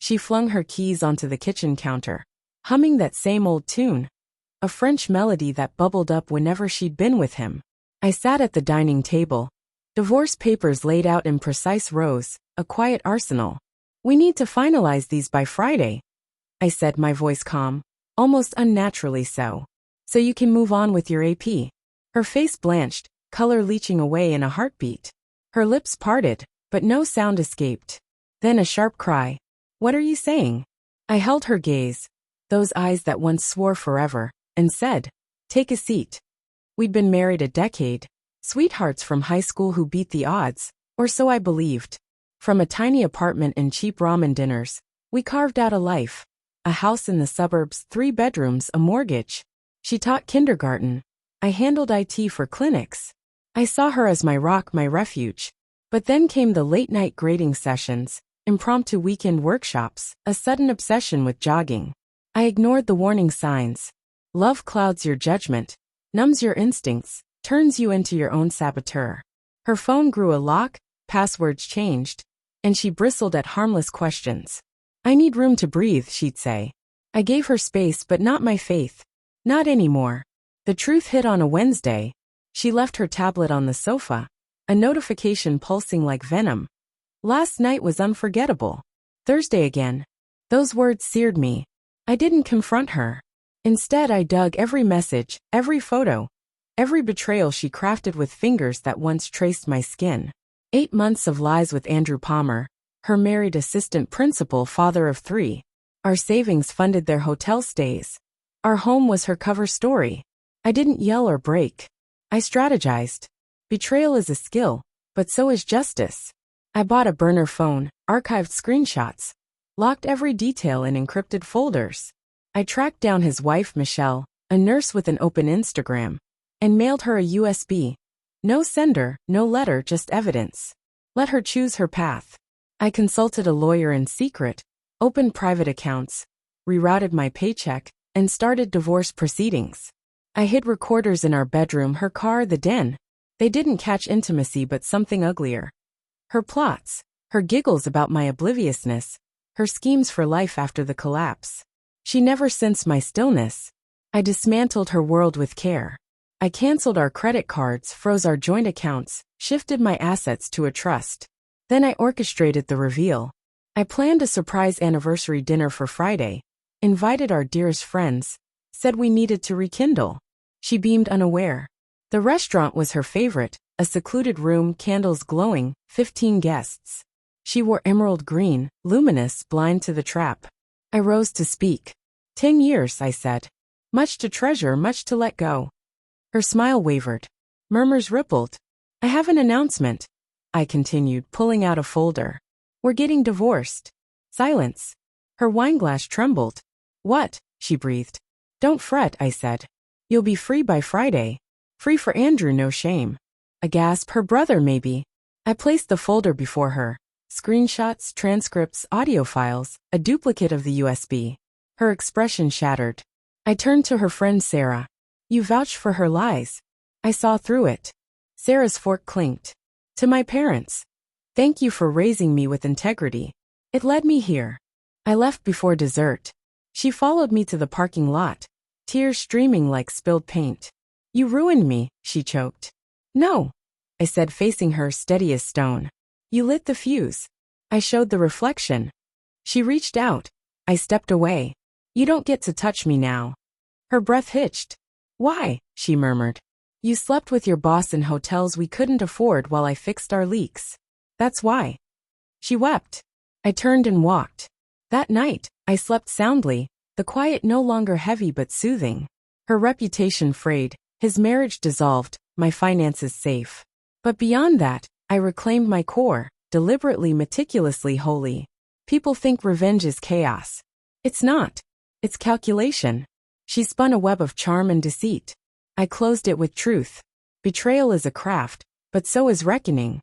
She flung her keys onto the kitchen counter, humming that same old tune, a French melody that bubbled up whenever she'd been with him. I sat at the dining table, divorce papers laid out in precise rows, a quiet arsenal. "We need to finalize these by Friday," I said, my voice calm, almost unnaturally so. "So you can move on with your AP." Her face blanched, color leaching away in a heartbeat. Her lips parted, but no sound escaped. Then a sharp cry. "What are you saying?" I held her gaze, those eyes that once swore forever, and said, "Take a seat." We'd been married a decade, sweethearts from high school who beat the odds, or so I believed. From a tiny apartment and cheap ramen dinners, we carved out a life. A house in the suburbs, 3 bedrooms, a mortgage. She taught kindergarten. I handled IT for clinics. I saw her as my rock, my refuge. But then came the late-night grading sessions, impromptu weekend workshops, a sudden obsession with jogging. I ignored the warning signs. Love clouds your judgment, numbs your instincts, turns you into your own saboteur. Her phone grew a lock, passwords changed, and she bristled at harmless questions. "I need room to breathe," she'd say. I gave her space, but not my faith. Not anymore. The truth hit on a Wednesday. She left her tablet on the sofa, a notification pulsing like venom. "Last night was unforgettable." Thursday again. Those words seared me. I didn't confront her. Instead, I dug every message, every photo, every betrayal she crafted with fingers that once traced my skin. 8 months of lies with Andrew Palmer, her married assistant principal, father of 3. Our savings funded their hotel stays. Our home was her cover story. I didn't yell or break. I strategized. Betrayal is a skill, but so is justice. I bought a burner phone, archived screenshots, locked every detail in encrypted folders. I tracked down his wife, Michelle, a nurse with an open Instagram, and mailed her a USB. No sender, no letter, just evidence. Let her choose her path. I consulted a lawyer in secret, opened private accounts, rerouted my paycheck, and started divorce proceedings. I hid recorders in our bedroom, her car, the den. They didn't catch intimacy but something uglier. Her plots, her giggles about my obliviousness, her schemes for life after the collapse. She never sensed my stillness. I dismantled her world with care. I canceled our credit cards, froze our joint accounts, shifted my assets to a trust. Then I orchestrated the reveal. I planned a surprise anniversary dinner for Friday, invited our dearest friends, said we needed to rekindle. She beamed unaware. The restaurant was her favorite, a secluded room, candles glowing, 15 guests. She wore emerald green, luminous, blind to the trap. I rose to speak. 10 years, I said. Much to treasure, much to let go. Her smile wavered. Murmurs rippled. "I have an announcement," I continued, pulling out a folder. "We're getting divorced." Silence. Her wineglass trembled. "What?" she breathed. "Don't fret," I said. "You'll be free by Friday. Free for Andrew, no shame." A gasp. "Her brother, maybe." I placed the folder before her. Screenshots, transcripts, audio files, a duplicate of the USB. Her expression shattered. I turned to her friend Sarah. "You vouched for her lies." I saw through it. Sarah's fork clinked. "To my parents. Thank you for raising me with integrity. It led me here." I left before dessert. She followed me to the parking lot, tears streaming like spilled paint. "You ruined me," she choked. "No," I said, facing her, steady as stone. "You lit the fuse." I showed the reflection. She reached out. I stepped away. "You don't get to touch me now." Her breath hitched. "Why?" she murmured. "You slept with your boss in hotels we couldn't afford while I fixed our leaks. That's why." She wept. I turned and walked. That night, I slept soundly, the quiet no longer heavy but soothing. Her reputation frayed, his marriage dissolved, my finances safe. But beyond that, I reclaimed my core, deliberately, meticulously holy. People think revenge is chaos. It's not. It's calculation. She spun a web of charm and deceit. I closed it with truth. Betrayal is a craft, but so is reckoning.